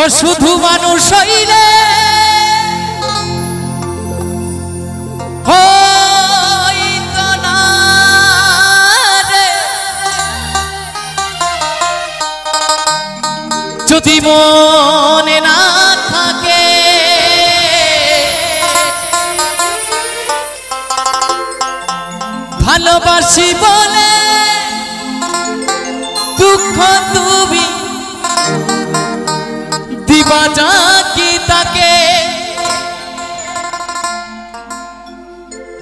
ও শুধু মানুষ হইলে হইতো না রে, যদি মনে না থাকে ভালোবাসি বলে দুঃখ তুমি দিবা কি তাকে,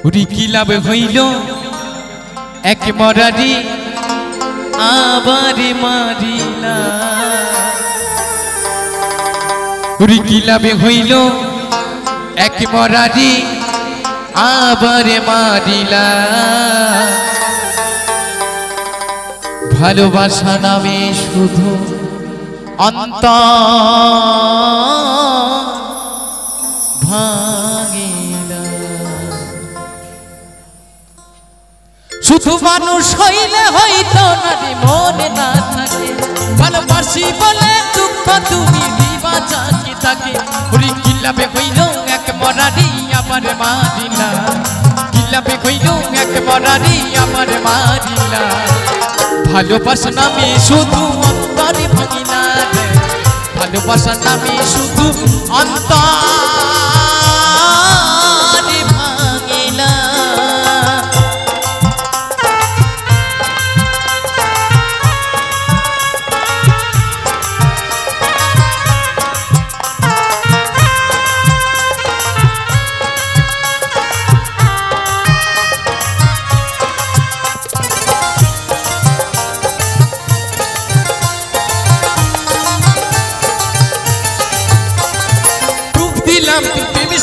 উড়ি কি লাভ হইল এক মরারি আবার মারিলা, উড়ি কি লাভ হইল এক মরারি আবার মারিলা, ভালোবাসা নামে শুধু অন্তর ভাঙিলা, শুধু মানুষ হইলে হইতো না রে মনে না থাকে ভালোবাসি বলে দুঃখ তুমি দিবা কি তাকে, ওরে কি লাভে হইল এক মরারি আবার মারিলা, কি লাভে হইল এক মরারি আবার মারিলা, ভালোবাসা নামে শুধু অন্তরে ভাঙিলা রে, ভালোবাসা নামে শুধু অন্তরে ভাঙিলা।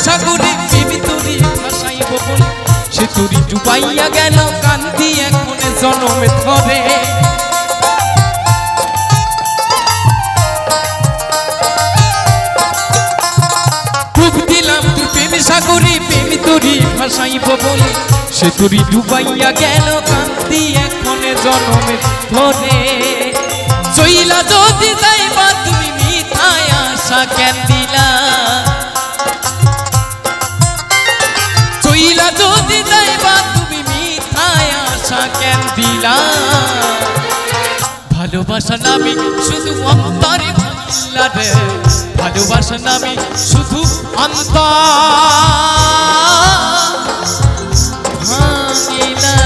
সাগরে প্রেমী তোরি ভাসাইব বলে সে তোরি ডুবাইয়া গেল কান্দি এখন জনমে ধরে, খুব দিলাম তোর প্রেমী সাগরে প্রেমী তোরি ভাসাইব বলে সে তোরি ডুবাইয়া গেল কান্দি এখন জনমে ধরে, চইলা যদি যাইবা তুমি মিঠায় আশা কেন দিলা, যদি যাইবা তুমি মিঠায় আশা কেন দিলা, ভালোবাসা নামে শুধু অন্তরে ভাঙিলা রে, ভালোবাসা নামে শুধু অন্তর ভাঙিলা।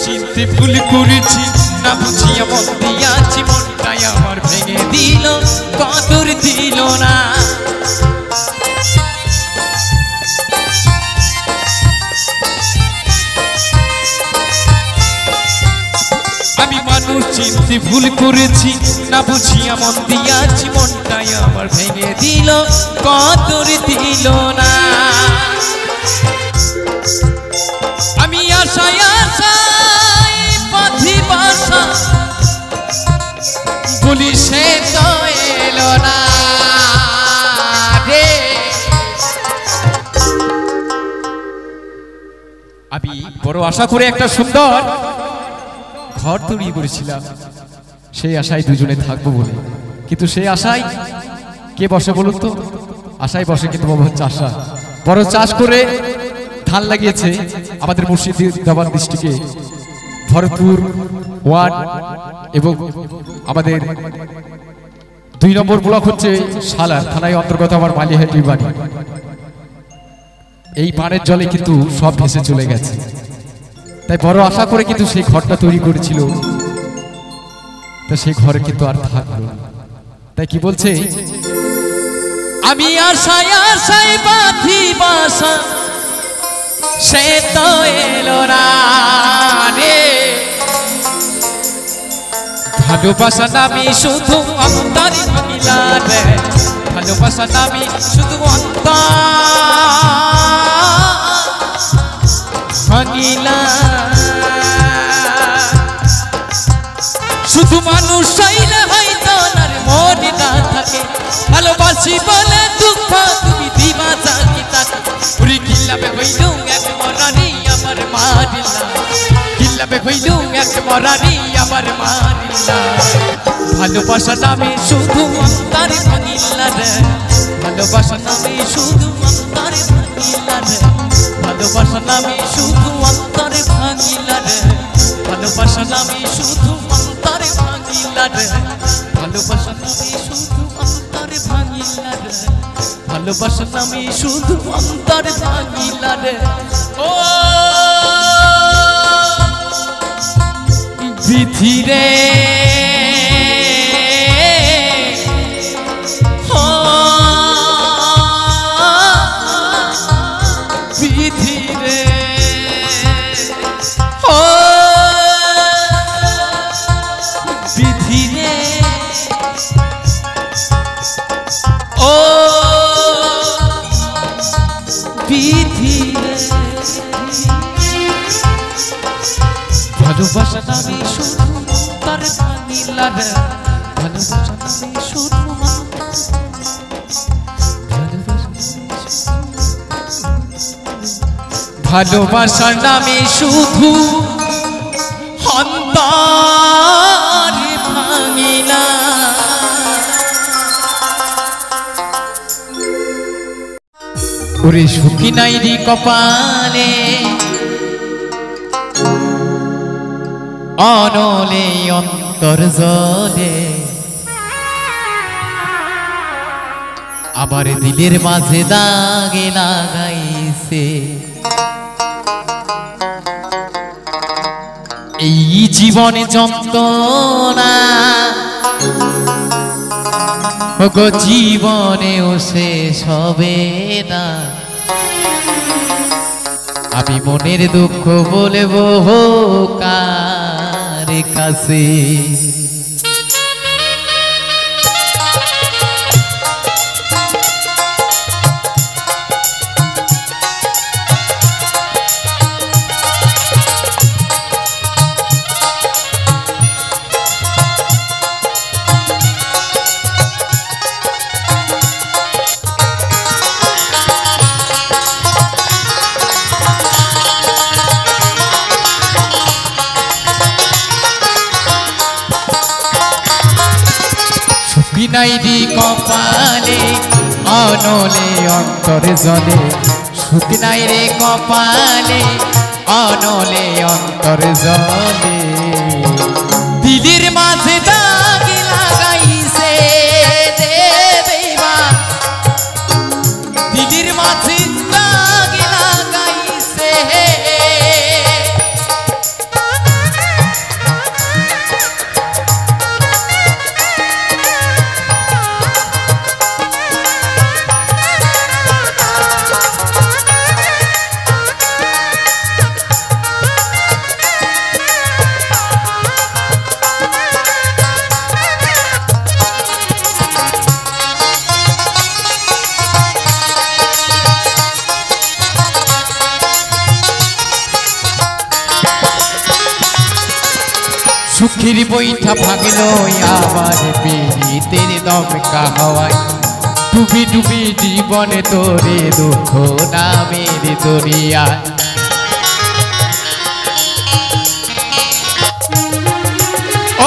চিনতে ভুল করেছি না বুঝিয়া মন দিয়াছি, মনটাই আমার ভেঙে দিল কদর দিল না, আমি মানুষ চিনতে ভুল করেছি না বুঝিয়া মন দিয়াছি, মনটাই আমার ভেঙে দিল কদর দিল না, আমি আশায় আশায় পাথি বাসা বলি সে তো এলো না রে, আমি বড় আশা করে একটা সুন্দর ঘর তৈরি করেছিলাম, সেই আশায় দুজনে থাকবো বলে, কিন্তু সেই আশায় কে বসে বলুন তো, আশায় বসে কিন্তু বাবা চাষা বড় চাষ করে ধান লাগিয়েছে আমাদের মুর্শিদাবাদ ডিস্ট্রিক্টে ভরপুর ওয়ার্ড এবং আমাদের 2 নম্বর ব্লক হচ্ছে সালার থানায় অন্তর্গত আমার মালিহাটি বাড়ি, এই পানের জলে কিন্তু সব ভেসে চলে গেছে, তাই বড় আশা করে কিন্তু সেই ঘরটা তৈরি করেছিল, তা সেই ঘরে কিন্তু আর থাকলো না, তাই কি বলছে, আমি আশায় আশায় বাঁধি বাসা সে তো এলো না রে। ভালোবাসা নামি শুধু অন্তর ভাঙিলা রে, ভালোবাসা নামি শুধু অন্তর ভাঙিলা। শুধু মানুষ চাইলে হয়তো তার মনে না থাকে, ভালোবাসি বলে দুঃখ তুমি দিবা চাকি তাকে। উড়ি কিল্লাবে হইল এক মরানি আমার মারিলা, কিল্লাবে হইল এক মরানি আমার মারিলা। ভালোবাসা নামে শুধু অন্তর ভাঙিলা রে, ভালোবাসা নামে শুধু অন্তর ভাঙিলা রে, ভালোবাসা নামে শুধু অন্তর ভাঙিলা রে, ভালোবাসা নামে শুধু অন্তর ভাঙিলা রে, ভালোবাসা নামে শুধু অন্তর ভাঙিলা রে, ভালোবাসা নামে শুধু অন্তর ভাঙিলা রে। ও বিধি রে বিধি রে ও বিধি রে ও বিধি রে। ভালোবাসা নামে শুধু অন্তর ভাঙিলা রে, ভালোবাসা নামে শুধু ভালোবাসার নামে শুধু অন্তর ভাঙিলা। ওরে সুখী নাই রে কপালে অনলে অন্তর জলে, আবার দিলের মাঝে দাগে লাগাইছে। এই জীবনে যন্ত্রণা গো জীবনেও শেষ হবে না। আমি মনের দুঃখ বলবো কার কাছে? বিনাইরি কপালে অনলে অন্তর জলে, সুখ নাই রে কপালে অনলে অন্তর জলে। দিদির মাঝে দাগ লাগাইছে দেবা, দিদির মাঝে দাগ লাগাইছে। সুখের বৈঠা ভাগলো আবার পীড়িতের দমকা হাওয়ায়, ডুবি ডুবি জীবনে তোরে দুঃখ নামের দরিয়ায়।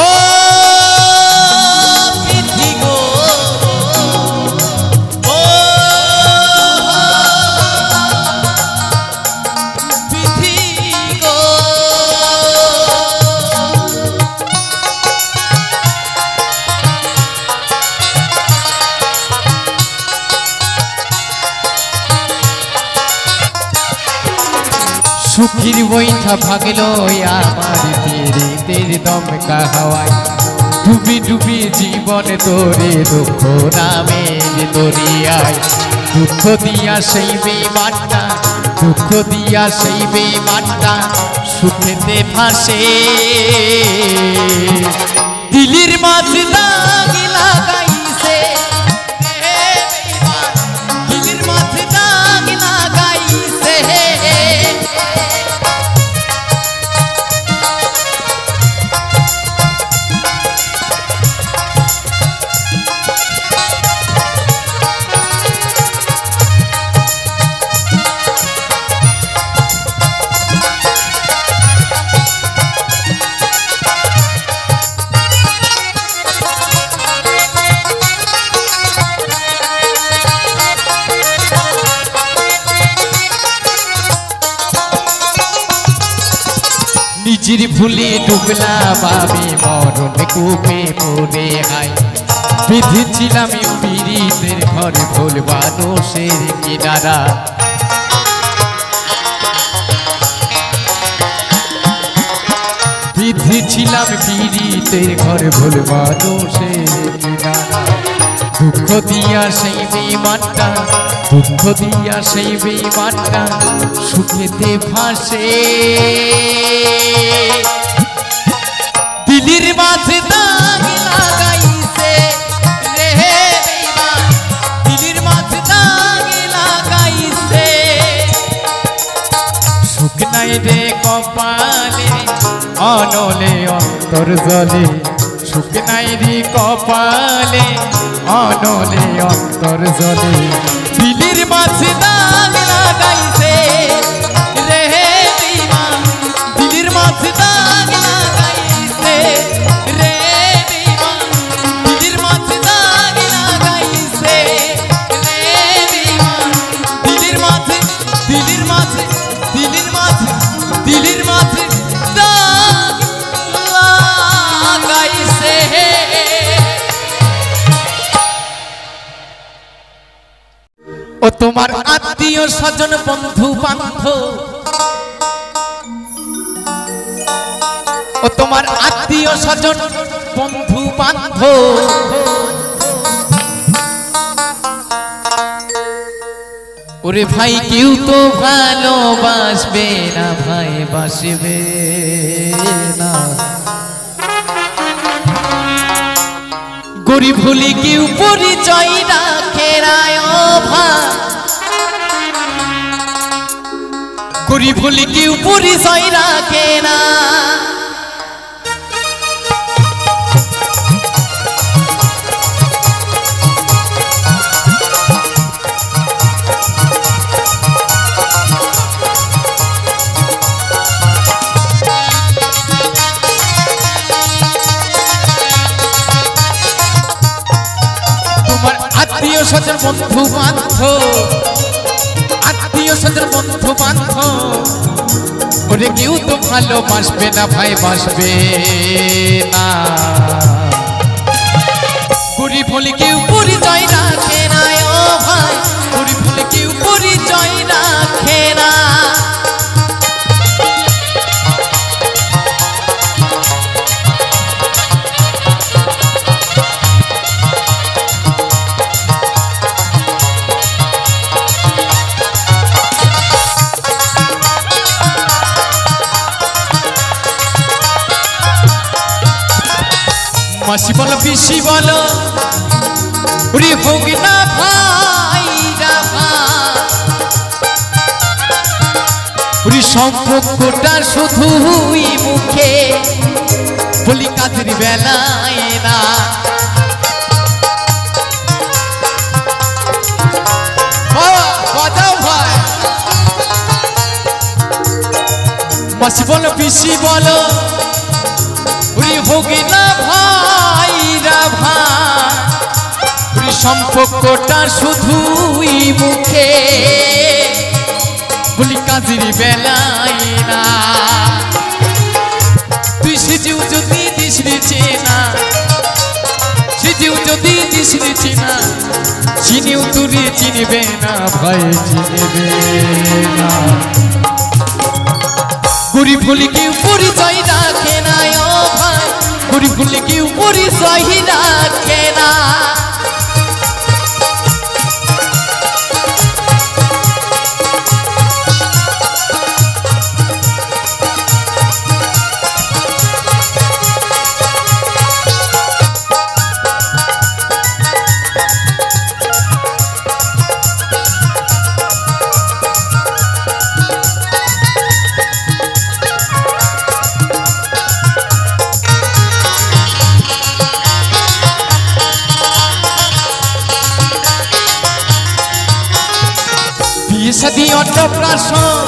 ও বিধি গো ও বিধি গো, সুখীর বৈঠা ভাগলো আমার পীড়িতের দমকা হাওয়ায়, ডুবি ডুবি জীবন তোরে দুঃখ নামের দরিয়ায়। দুঃখ দিয়া সেই বেমানটা দুঃখ দিয়া সেই বেঈমানটা সুখেতে ভাসে দিলির মাঝে দাগ লাগাইছে দিলির মাঝে দাগ লাগাইছে নিজের ভুলে ডুবলাম আমি মরণ কূপে পড়ে হাই বেঁধেছিলাম পীড়িতের ঘর ভুল মানুষের কিনারা বেঁধেছিলাম পীড়িতের ঘর ভুল মানুষের কিনারা দুঃখ দিয়া সেই বেঈমানটা দুঃখ দিয়া সেই বেঈমানটা সুখেতে ভাসে দিলির মাঝে দাগ লাগাইছে রে বেঈমান দিলির মাঝে দাগ লাগাইছে সুখ নাই রে কপালে অনলে অন্তর জলে সুখ নাই রে কপালে অনলে অন্তর জলে দিলির মাঝে দাগ লাগাইছে রে বেঈমান দিলির মাঝে দাগ লাগাইছে রে বেঈমান দিলির মাঝে দাগ লাগাইছে রে বেঈমান দিলির মাঝে দিলির মাঝে দিলির মাঝে দিলির মাঝে দাগ লাগাইছে ও তোমার আত্মীয় স্বজন বন্ধু বান্ধব ও তোমার আত্মীয় স্বজন বন্ধু বান্ধব ওরে ভাই কেউ তো ভালোবাসবে না ভাই বাসবে না গরিব হলে কেউ পরিচয় রাখে রায় ভাই গরিব হলে কেউ পরিচয় রাখে না আত্মীয় স্বজন বন্ধু বান্ধব আত্মীয় স্বজন বন্ধু বান্ধব ওরে কেউ তো ভালোবাসবে না ভাই বাসবে না গরিব হলে কেউ পরিচয় রাখে না ও ভাই গরিব হলে কেউ পরিচয় রাখে না মাসি বলো পিসি বলো ওরে হোক না ভাই ওরে সম্পর্কটা শুধুই মুখে বলি কাজের বেলায় না বাজাও ভাই মাসি বলো পিসি বলো ওরে হোক না ভাই সম্পর্কটা শুধুই মুখে বলি কাজের বেলায় না তুই সেজেও যদি দিস চেনা সেজেও যদি দিস চেনা চিনিও তুলে চিনবে না ভাই চিনবে না গরিব হলে কেউ পরিচয় রাখে না ও ভাই গরিব হলে কেউ পরিচয় রাখে না সাদি অন্নপ্রাশন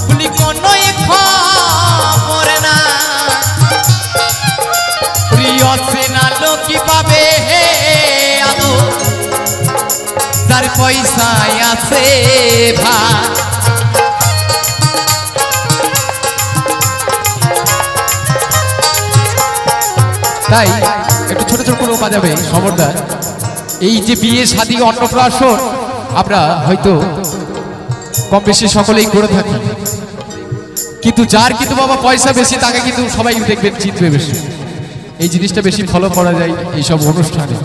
বলি কোনো খবর না প্রিয় সেনা লোকি পাবে হে আদো তার পয়সায় আছে ভাই তাই একটু ছোট ছোট করে বাজাবে সমরদার এই যে বিয়ে শাদী অন্নপ্রাশন আমরা হয়তো কম বেশি সকলেই করে থাকি কিন্তু যার কিন্তু বাবা পয়সা বেশি তাকে কিন্তু সবাই দেখবেন জিতবে বেশি এই জিনিসটা বেশি ফলো করা যায় এইসব অনুষ্ঠানে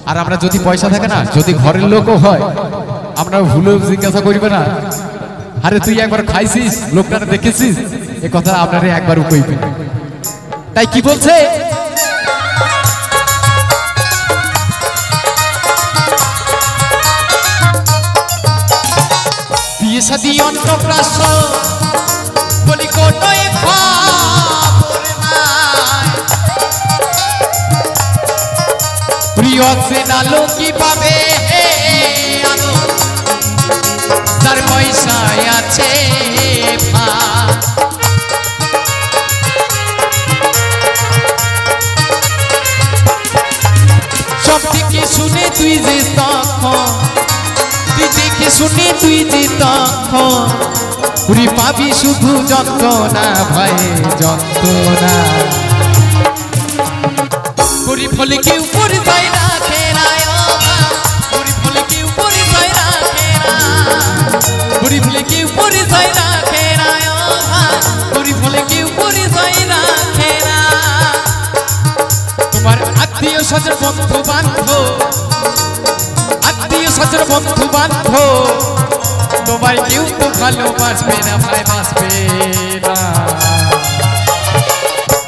আর আমরা যদি পয়সা থাকে না যদি ঘরের লোকও হয় আমরা ভুলেও জিজ্ঞাসা করিবে না আরে তুই একবার খাইছিস লোকটা দেখেছিস এ কথা আপনারে একবার কইবে তাই কি বলছে বিয়ে শাদী অন্নপ্রাশন বলি কোনো খবর নাই প্রিয় সেনা লোকি পাবে আলো তার পয়সায় আছে সব থেকে শুনে তুই যে তখন তুই দেখে শুনে তুই যে তখন পুরি পাবি শুধু যন্ত্রণা ভয়ে যন্ত্রণা পুরি ফলে কেউ পরে যায় না খেরায় পুরি ফলে কেউ পরে যায় না খেরা পুরি ফলে কেউ পরে যায় না খেরায় পুরি ফলে কেউ পরে যায় না খেরা তোমার আত্মীয় স্বজন বন্ধু বান্ধব আত্মীয় স্বজন বন্ধু বান্ধব তোমায় কেউ তো ভালোবাসবে না ভাই বাসবে না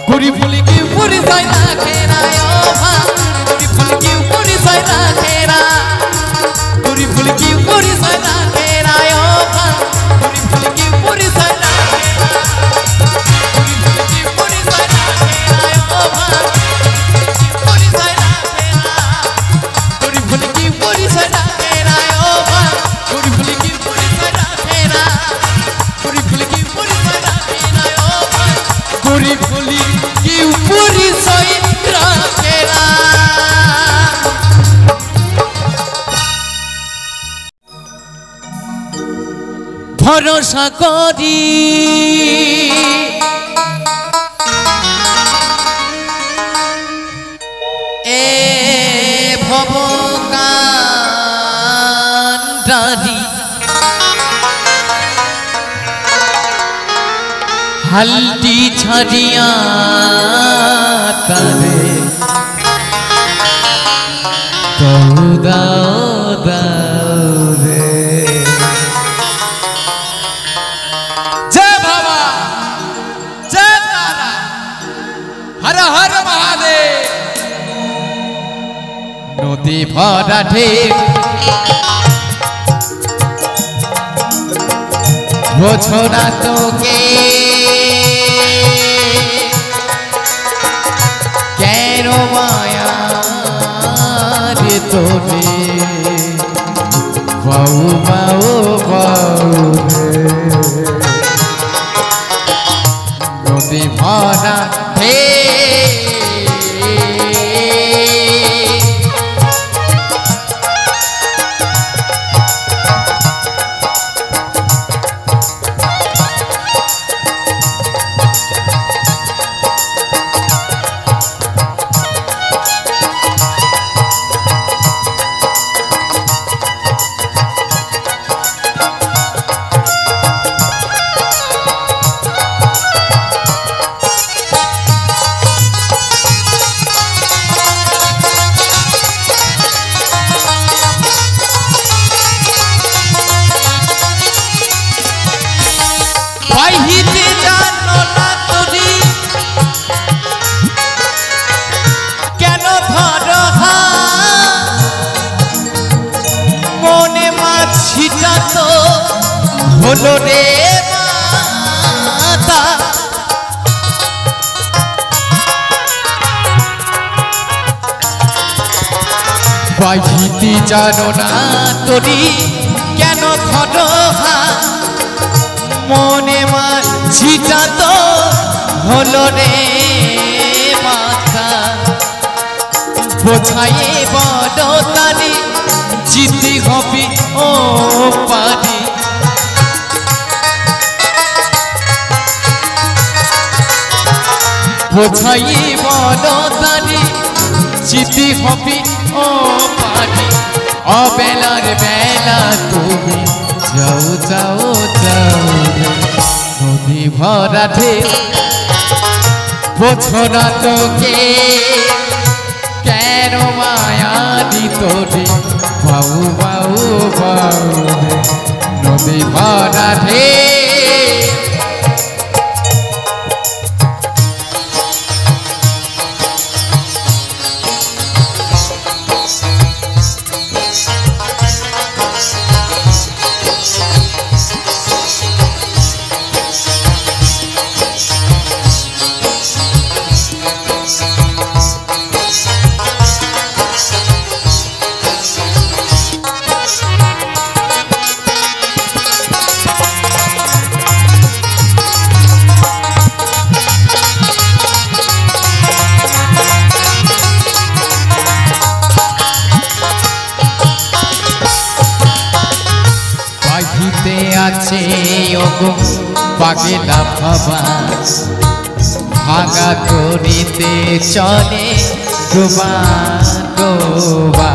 গরিব বলে কেউ পরে যায় না খেরা গরিব বলে কেউ পরে যায় না খেরা গরিব বলে কেউ পরে যায় না খেরা গরিব বলে কেউ পরে যায় না গরিব বলে কেউ পরে যায় না পরে যায় না গরিব বলে কেউ পরে যায় না গরিব বলে কেউ পরে যায় না গরিব বলে কেউ পরে যায় না গরিব বলে কেউ পরে যায় না ভরসা করি এ ভবকান্ডারি হালটি ছাড়িয়া তারে দাও দাও রে জয় বাবা জয় তারা হর হর মহাদেব নদী ভরা ঢেউ ছোড়া তোকে কেন মায়া রে তোরে বাউ বাউ বাউ নদী ভরা হে হলো রে মাতা বাইতে জানো না তোরি কেন ধরো রে মাথা বোঝাইয়ে বড় তারি জিতি হবি ও পারি বোঝাইয়ে বড় তারি জিতি হবি ও পারি অবেলার বেলা তুমি যাও যাও যাও নদী ভরা ঢেউ বোঝো না তোকে কেন মায়া দিত রে বাউ বাউ বাউ নদী ভরা ঢেউ আছে ওগো পাগলা বাবা ভাঙা তরিতে চলে ডোবা ডোবা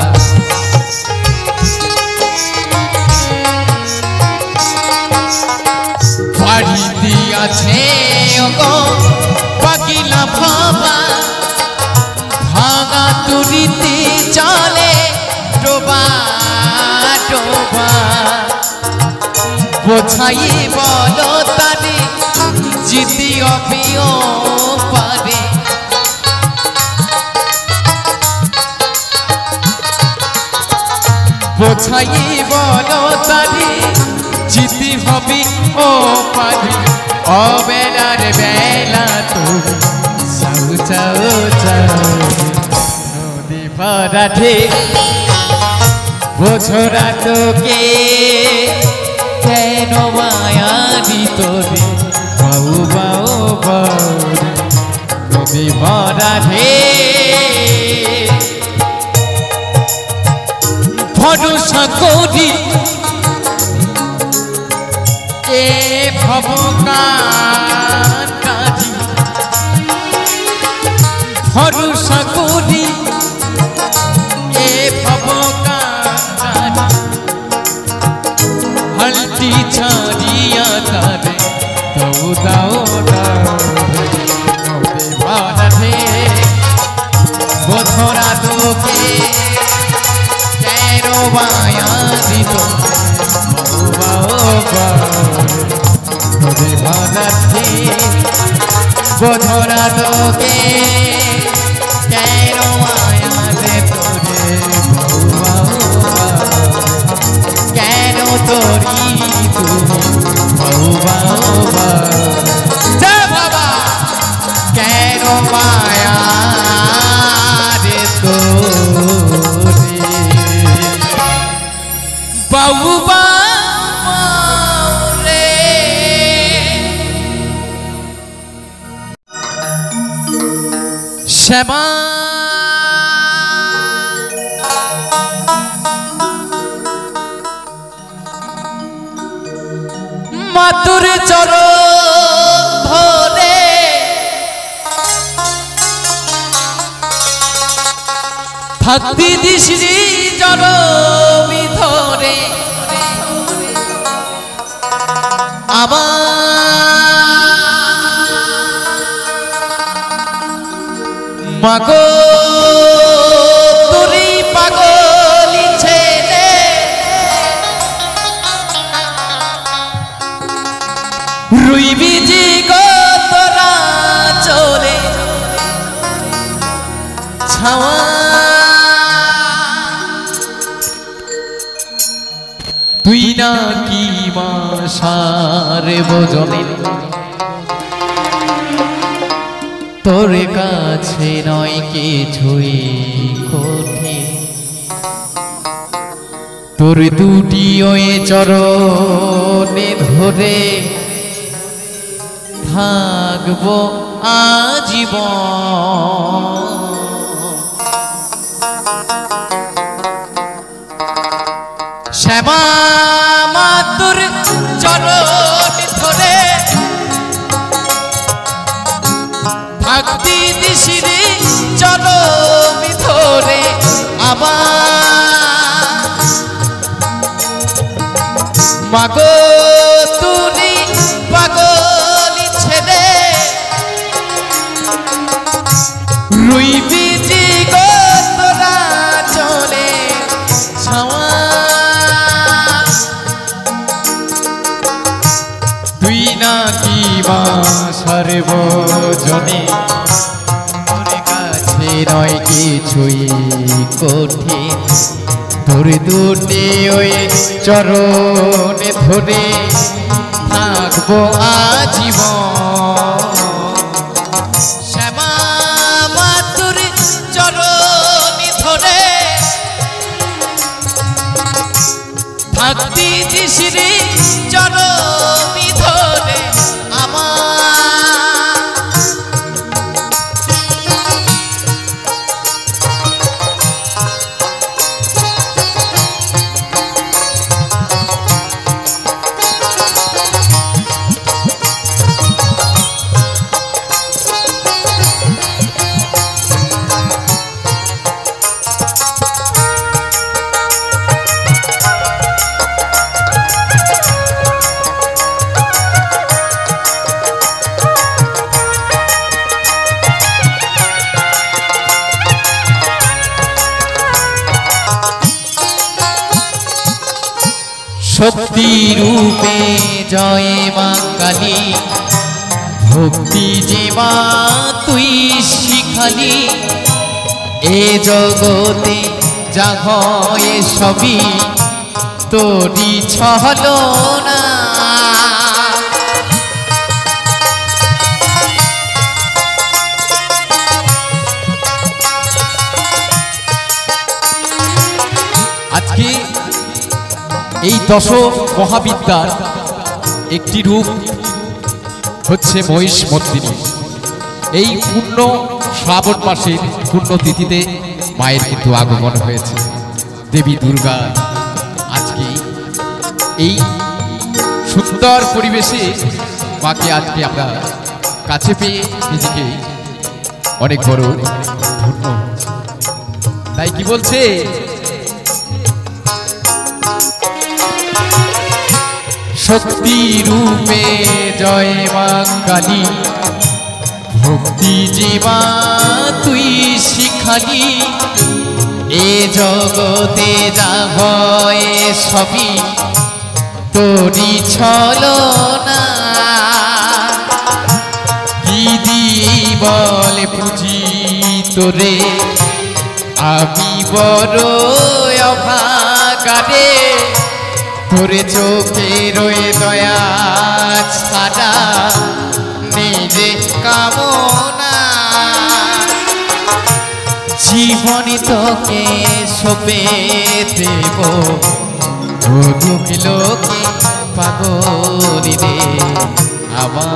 বাড়ি দিয়াছে ওগো পাগলা বাবা ভাঙা তরিতে চলে ডোবা ডোবা বোঝাই বলো তারে জিতি অপিও পারে বোঝাই বলো তারে জিতি হবি ও পারে অবেলার বেলা তো যাও যাও যাও নদী ভরা ঢেউ বোঝো না তোকে কেন মায়া দিত রে বাউ বাউ বাউ নদী ভরা ঢেউ ভরসা করি এ ভবকারি ভরসা করি এ ভবকারি হলটি ছাড়িয়া তারে দাও দাও দাও নদী ভরা ঢেউ বোঝরা তোকে কেন মায়া দিত নদী ভরা ঢেউ বোঝরা তোকে কেন মায়া দিত রে কেন তোরি তুমি বাবা বাবা কেন মায়া রে তোরে বাবা রে শ্যামা মাতুর চরণ ধরে ভক্তি দিশ্রী জনমি ধরে আমার মাগো তুরি পাগলি ছেলে রুইবি জি গো তোরা চলে ছাওয়া তুই না কি মাসারে বোঝনে তোর কাছে নয় কিছুই কঠিন তোর দুটি ওই চরণে ধরে থাক থাকবো আজীবন। শ্যামা মাতুর চরণ ধরে ভক্তি দিশিরে চরণ ধরে আমার মাগো তুমি পাগলি ছেড়ে রুইবি জি গো তোরা চলে ছাওয়া তুই নাকি মা সর্বজনে তোর কাছে নয় কিছুই কঠিন তোর দুটি ওই চরণে ধরে থাকবো আজীবন। শ্যামা মাতুর চরণে ধরে ভক্তি দিশিরে চরণে ধরে শক্তি রূপে জয় মা কালী ভক্তি যে মা তুই শিখালি এ জগতে যা হয় সবই তোরি ছলনা। আজকে এই দশ মহাবিদ্যার একটি রূপ হচ্ছে মহিষমর্দিনী। এই পূর্ণ শ্রাবণ মাসের পূর্ণ তিথিতে মায়ের কিন্তু আগমন হয়েছে দেবী দুর্গা। আজকে এই সুন্দর পরিবেশে মাকে আজকে আমরা কাছে পেয়ে নিজেকে অনেক বড় ধন্য। তাই কি বলছে, শক্তি রূপে জয় মা কালী ভক্তি জীবা তুই শিখালি এ জগতে যা হয় সবই তোরি ছলনা। কি দিয়ে বল পুজি তোরে আমি বড় অভাগারে তোরে চোখে রয়ে দয়া ছাড়া নিজে কামনা। জীবনে তোকে সপে দেব দুঃখ লোকে পাগলি রে আমার।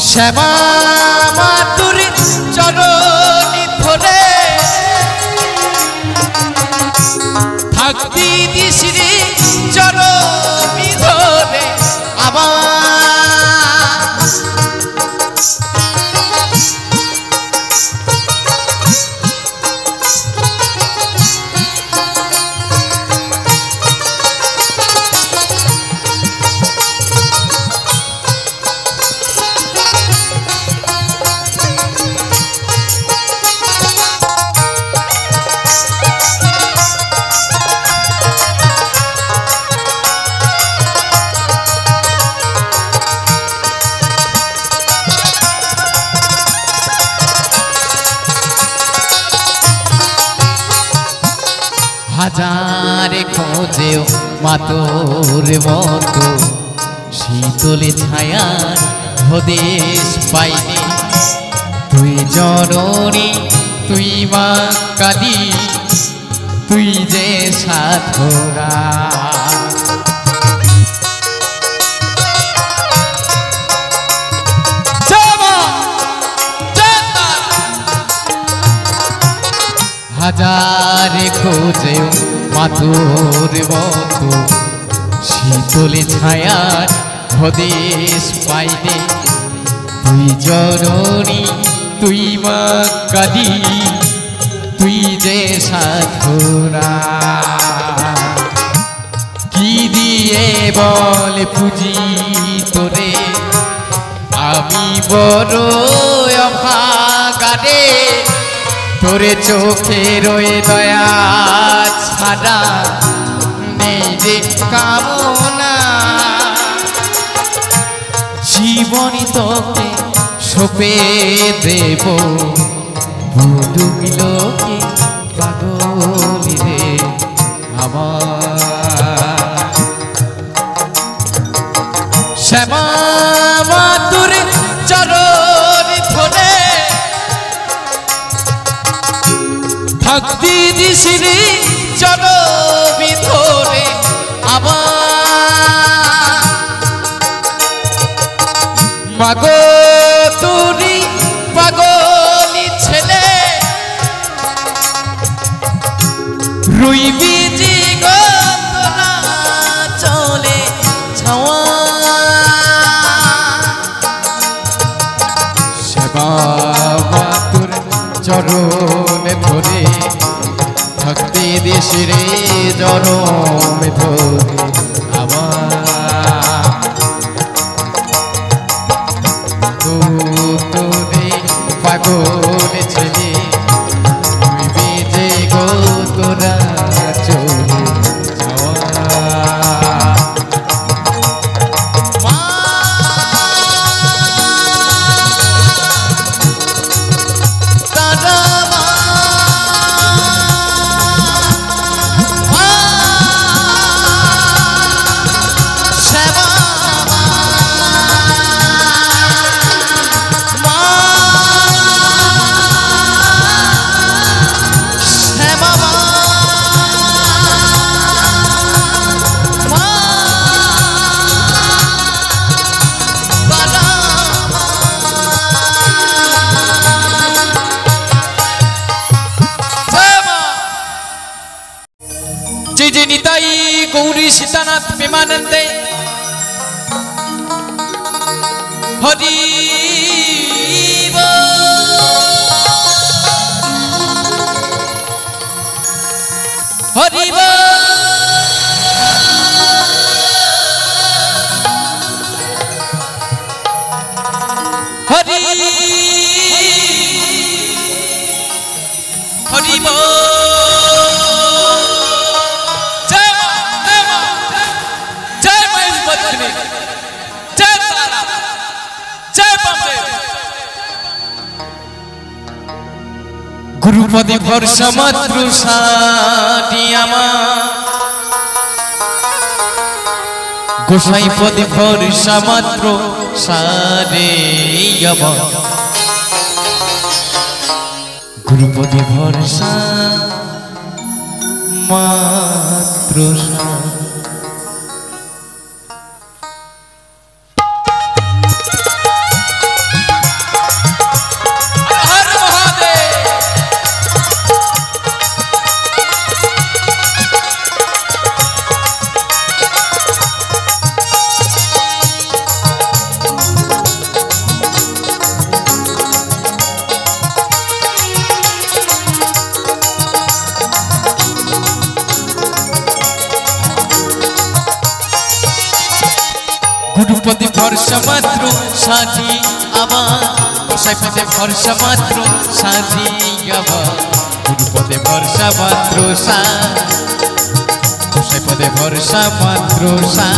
শ্যামা মাতুর চরণে ধরে ভক্তি দিশিরে চরণে ধরে আমার। হাজার খোঁজেও মাতোর মতো শীতলে ছায়ার হদেশ পাইনি। তুই জননী তুই মা কালী তুই যে সাধনা। হাজারে খোঁজেও মাতুর মতো শীতলে ছায়ার হদেশ পাইনে তুই জননী তুই মা কালী তুই যে সাধনা কি দিয়ে বল পুজি তোরে আমি বড় অভাগারে তোরে চোখে রয়ে দয়া ছাড়া নেই যে কামনা জীবনী তোকে সপে দেব ভুলুগুলোকে পাগলি রে আমার শ্যামা মাতুর চরণ ধরে ভক্তি দিশিরি চরবি ধরে আমার মাগো তুরি পাগলি ছেলে রুইবি জি গো তোরা চলে ছাওয়া সেবা মাতুর চরণে ধরে ভক্তি দেশরে জনমে ধরে আমার তোরে পাগল ছেলে তুই বেজে গো তোরা চলে নিতাই গৌরী সীতানাথ প্রেমানন্দে হরি হরি হরি হরি গুরুপদে ভরসা মাত্র সাটি আমার গোসাই পদে ভরসা মাত্র সারে আমার গুরুপদে ভরসা মাত্র গুরুপদে ভরসা মাত্র সাজি আমার গোসাই পদে ভরসা মাত্র সাজি আমার গুরুপদে ভরসা মাত্র সা গোসাই পদে ভরসা মাত্র সা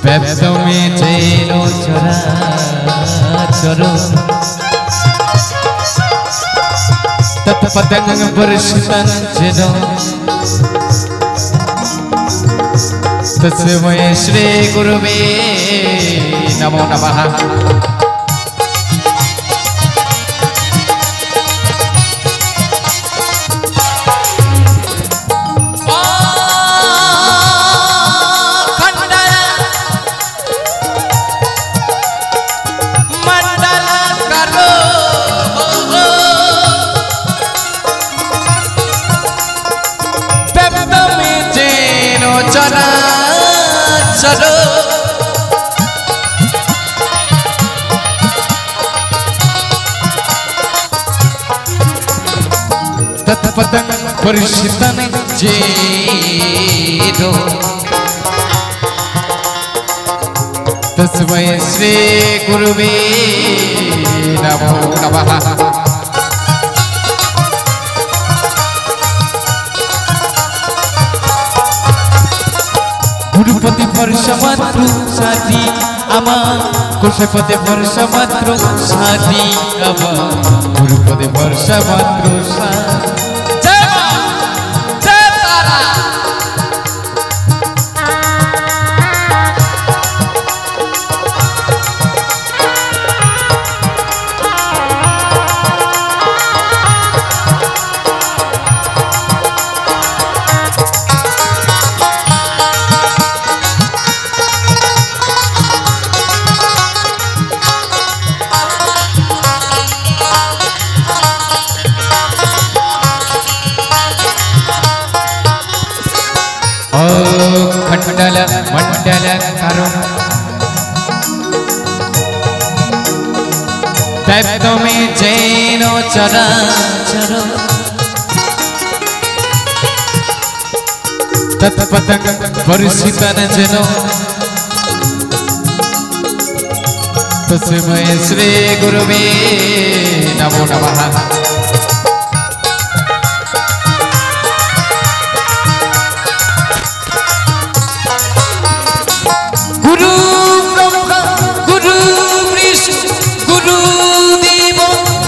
ব্যব্দ में चेनो চরাচর তৎপদং বর্ষিতং যেন তস্मै শ্রী গুরুবে নমো নমঃ। চরাচর তৎপদং পরিষিতং যেন তস্मै শ্রী গুরুবে নমো নমঃ। গুরুপতি ভরসা মাত্র সাথী আমার কোষপতি ভরসা মাত্র সাথী আমার গুরুপতি ভরসা মাত্র খণ্ডল মণ্ডল করুণ তবে যেন চরাচর তৎপদং পরিষিতং যেন তস্मै শ্রী গুরুবে নমো নমঃ। গুরু ব্রহ্মা গুরু বিষ্ণু গুরু দেব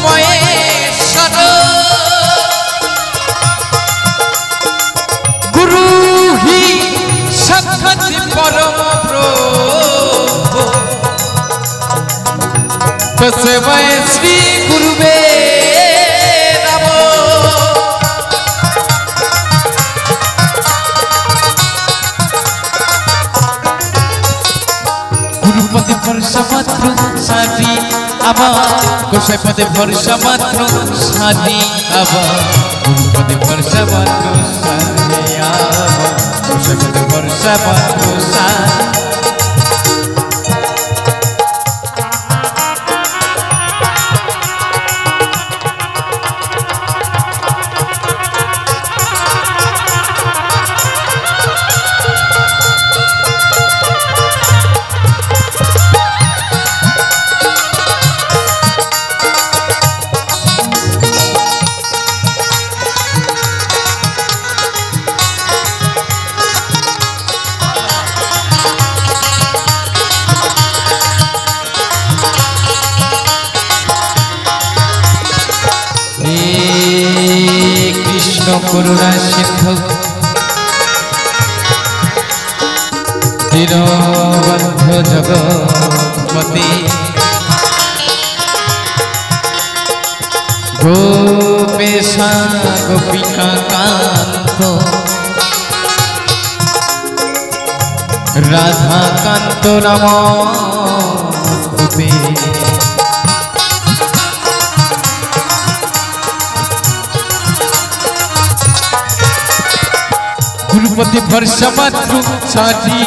মহেশ্বর গুরু হি সাক্ষাৎ পরম প্রভু তস্मै শ্রী গুরুবে নমঃ। গুরুপতি ভরসা মাত্র সাথী আমার গোসাইপতি ভরসা মাত্র সাথী আমার গুরুপতি ভরসা মাত্র সাথী আমার গোসাইপতি ভরসা মাত্র সাথী। কৃষ্ণ করুণা সিন্ধু দীনবন্ধু জগৎপতি গোপেশা গোপিকা কান্ত রাধা কান্ত নমস্তুতে। গুরুপতি ভরসা মাত্র সাথী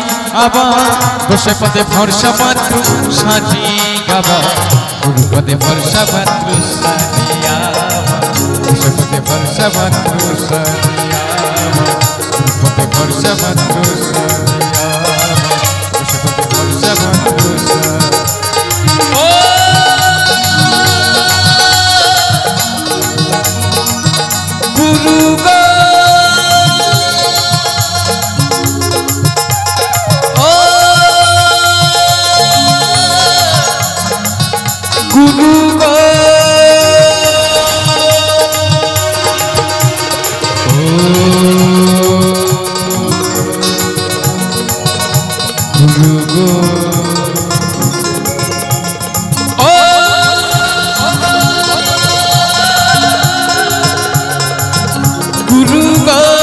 আবার গোসাইপতি ভরসা মাত্র সাথী আবার গুরুপতি ভরসা মাত্র সাথী আবার গোসাইপতি ভরসা মাত্র সাথী আবার গুরুপতি ভরসা মাত্র সাথী আবার গোসাইপতি ভরসা মাত্র গুরু গুরু গো গুরু গো ও গুরু গো